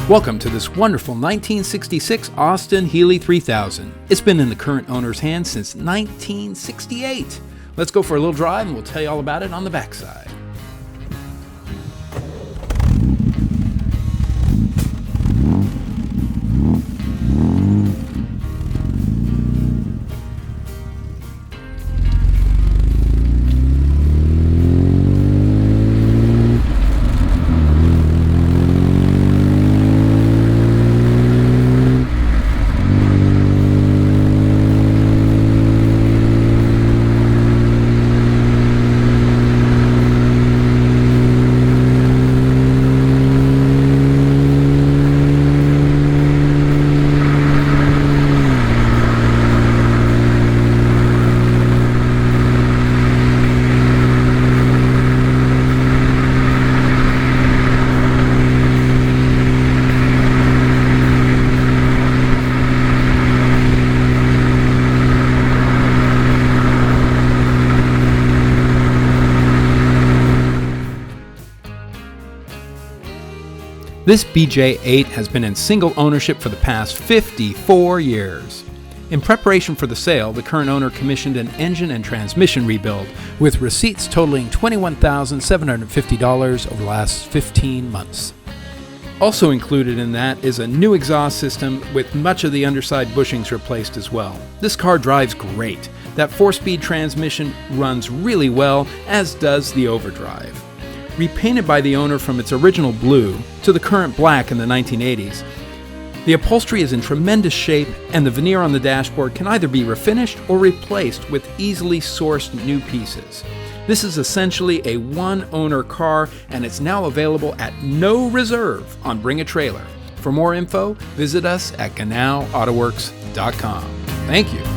Welcome to this wonderful 1966 Austin Healey 3000. It's been in the current owner's hands since 1968. Let's go for a little drive and we'll tell you all about it on the backside. This BJ8 has been in single ownership for the past 54 years. In preparation for the sale, the current owner commissioned an engine and transmission rebuild, with receipts totaling $21,750 over the last 15 months. Also included in that is a new exhaust system with much of the underside bushings replaced as well. This car drives great. That 4-speed transmission runs really well, as does the overdrive. Repainted by the owner from its original blue to the current black in the 1980s, the upholstery is in tremendous shape, and the veneer on the dashboard can either be refinished or replaced with easily sourced new pieces. This is essentially a one-owner car, and it's now available at no reserve on Bring a Trailer. For more info, visit us at GenauAutoWerks.com. Thank you.